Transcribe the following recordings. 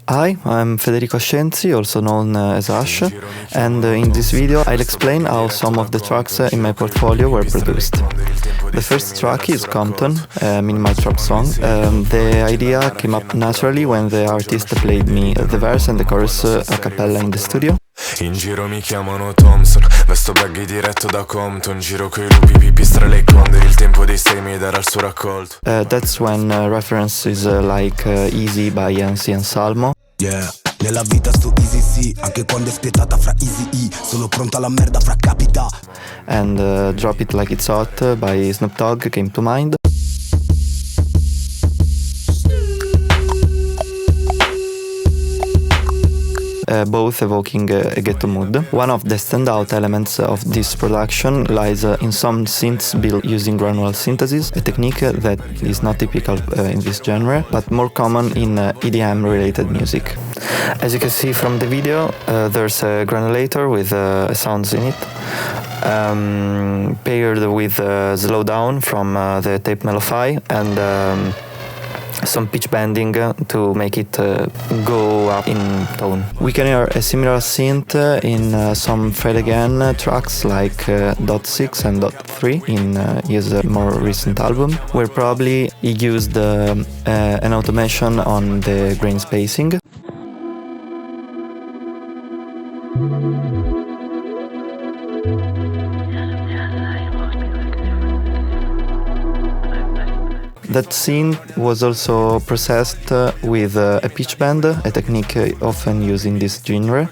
Hi, I'm Federico Scienzi, also known as Ash, and in this video I'll explain how some of the tracks in my portfolio were produced. The first track is Compton, a minimal trap song. The idea came up naturally when the artist played me the verse and the chorus a cappella in the studio. In giro mi chiamano Thompson, vesto baggy diretto da Compton, giro coi lupi, pipistra le conderi, il tempo dei semi darà il suo raccolto. That's when references like Easy by NC and Salmo. Yeah, nella vita sto easy sì, anche quando è spietata fra Easy E, sono pronta alla merda fra capita. And Drop It Like It's Hot by Snoop Dogg came to mind. Both evoking a ghetto mood. One of the standout elements of this production lies in some synths built using granular synthesis, a technique that is not typical in this genre, but more common in EDM-related music. As you can see from the video, there's a granulator with sounds in it, paired with slowdown from the tape Melofy and some pitch bending to make it go up in tone. We can hear a similar synth in some Fred Again tracks like Dot 6 and Dot 3 in his more recent album, where probably he used an automation on the grain spacing. That scene was also processed with a pitch bend, a technique often used in this genre,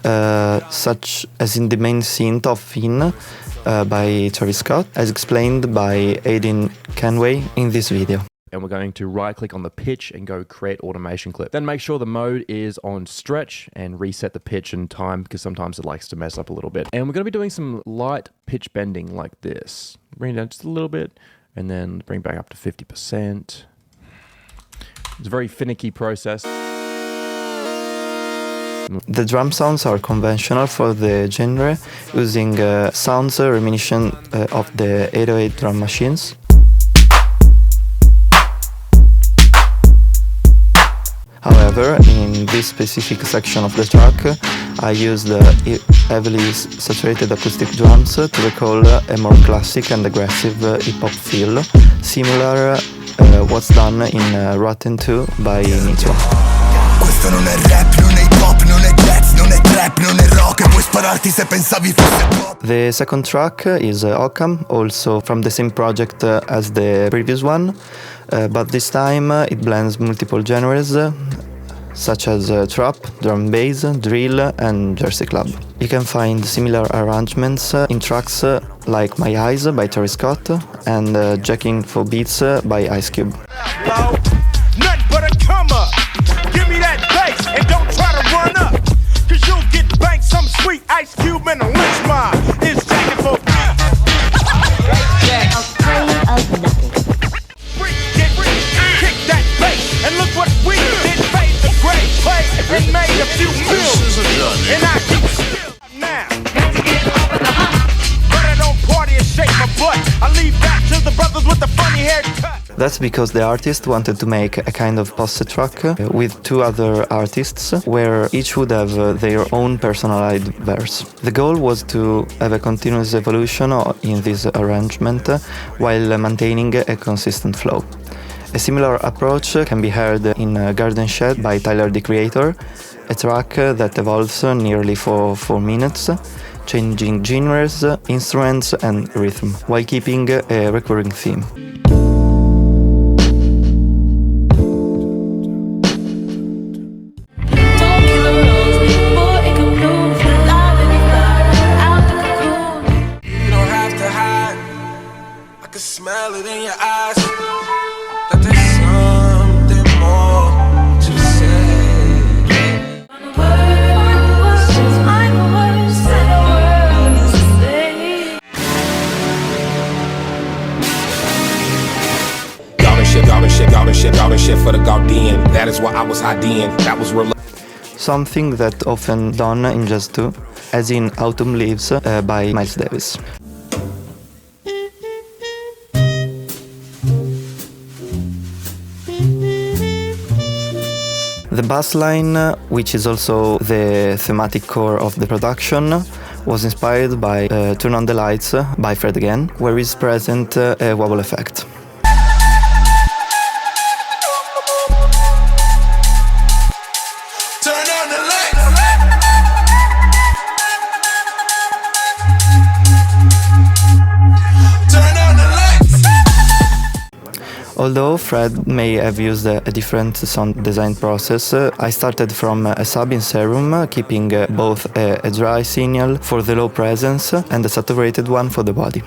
such as in the main synth of Finn by Travis Scott, as explained by Aiden Kenway in this video. And we're going to right click on the pitch and go create automation clip. Then make sure the mode is on stretch and reset the pitch and time, because sometimes it likes to mess up a little bit. And we're going to be doing some light pitch bending like this. Bring it down just a little bit and then bring back up to 50%. It's a very finicky process. The drum sounds are conventional for the genre, using sounds reminiscent of the 808 drum machines. However, in this specific section of the track, I used heavily saturated acoustic drums to recall a more classic and aggressive hip-hop feel, similar what's done in Rotten 2 by Nitro. Questo non è rap, non è hip hop, non è jazz, non è trap, non è rock, puoi spararti se pensavi fosse pop. The second track is Occam, also from the same project as the previous one, but this time it blends multiple genres, such as trap, drum and bass, drill and Jersey Club. You can find similar arrangements in tracks like My Eyes by Travis Scott and Jacking for Beats by Ice Cube. Nothing but a come up. Give me that bass and don't try to run up, cause you'll get banked some sweet Ice Cube and a lynch mob. It's Jacking for Beats. Afraid of nothing. Kick that bass and look what we did. Paid the great play and made a few millions. And I keep still now. But I don't party and shake my butt. I leave that to the brothers with the funny haircut. That's because the artist wanted to make a kind of posse track with two other artists, where each would have their own personalized verse. The goal was to have a continuous evolution in this arrangement while maintaining a consistent flow. A similar approach can be heard in Garden Shed by Tyler the Creator, a track that evolves nearly for 4 minutes, changing genres, instruments and rhythm, while keeping a recurring theme. Smell it in your eyes. That there's something more to say. Golden shit for the Gaudian. That is what I was hiding. That was real. Something that often done in jazz too, as in Autumn Leaves by Miles Davis. The The bass line, which is also the thematic core of the production, was inspired by Turn on the Lights by Fred again, where is present a wobble effect. Although Fred may have used a different sound design process, I started from a sub in Serum, keeping both a dry signal for the low presence and a saturated one for the body.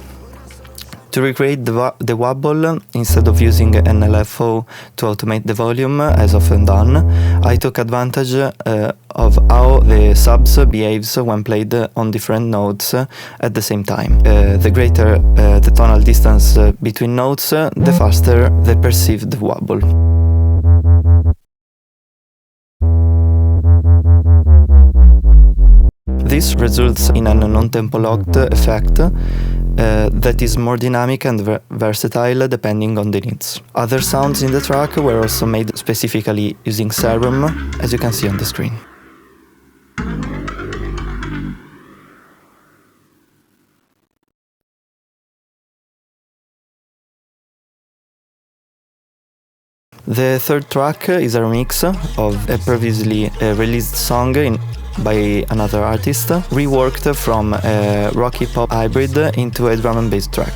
To recreate the wobble, instead of using an LFO to automate the volume, as often done, I took advantage of how the subs behaves when played on different notes at the same time. The greater the tonal distance between notes, the faster the perceived wobble. This results in an non-tempo locked effect that is more dynamic and versatile depending on the needs. Other sounds in the track were also made specifically using Serum, as you can see on the screen. The third track is a remix of a previously released song by another artist, reworked from a rocky pop hybrid into a drum and bass track.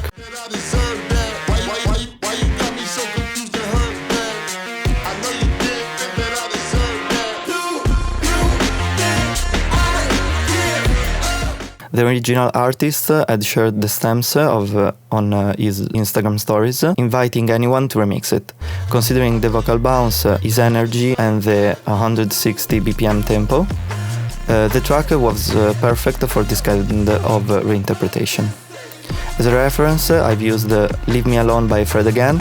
The original artist had shared the stems on his Instagram stories, inviting anyone to remix it. Considering the vocal bounce, his energy and the 160 BPM tempo, the track was perfect for this kind of reinterpretation. As a reference, I've used Leave Me Alone by Fred again,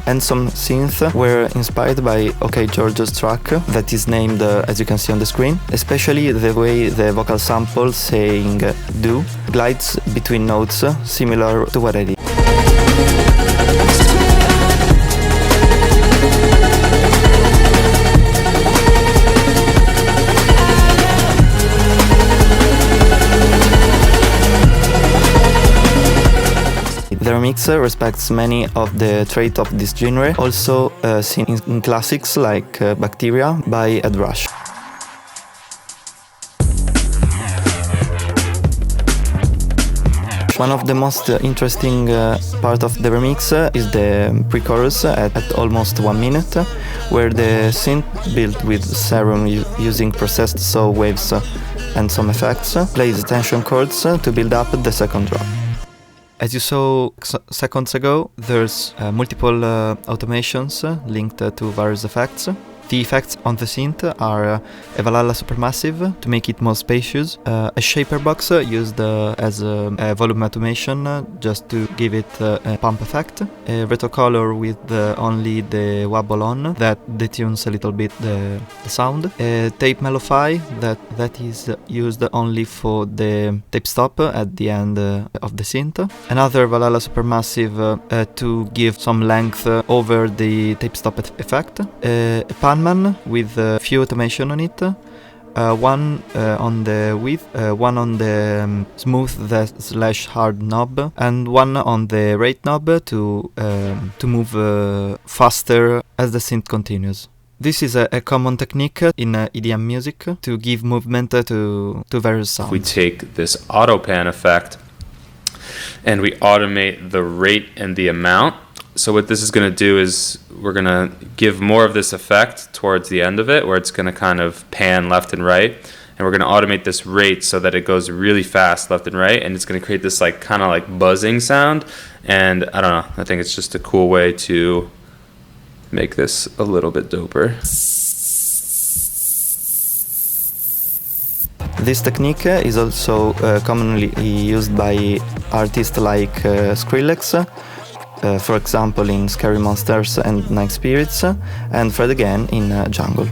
and some synth were inspired by OK George's track that is named, as you can see on the screen, especially the way the vocal sample saying do glides between notes, similar to what I did. The remix respects many of the traits of this genre, also seen in classics like Bacteria by Ed Rush. One of the most interesting part of the remix is the pre-chorus at almost 1 minute, where the synth built with Serum using processed saw waves and some effects plays tension chords to build up the second drop. As you saw seconds ago, there's multiple automations linked to various effects. The effects on the synth are a Valhalla Supermassive to make it more spacious, a shaper box used as a volume automation just to give it a pump effect, a retrocolor with only the wobble on that detunes a little bit the sound, a tape mellowfy that is used only for the tape stop at the end of the synth, another Valhalla Supermassive to give some length over the tape stop effect, a Panman with a few automation on it, one on the width, one on the smooth / hard knob, and one on the rate knob to move faster as the synth continues. This is a common technique in EDM music to give movement to various sounds. We take this auto pan effect and we automate the rate and the amount. So what this is going to do is we're going to give more of this effect towards the end of it, where it's going to kind of pan left and right, and we're going to automate this rate so that it goes really fast left and right, and it's going to create this like kind of like buzzing sound. And I don't know, I think it's just a cool way to make this a little bit doper. This technique is also commonly used by artists like Skrillex, for example in Scary Monsters and Night Spirits, and Fred again in Jungle.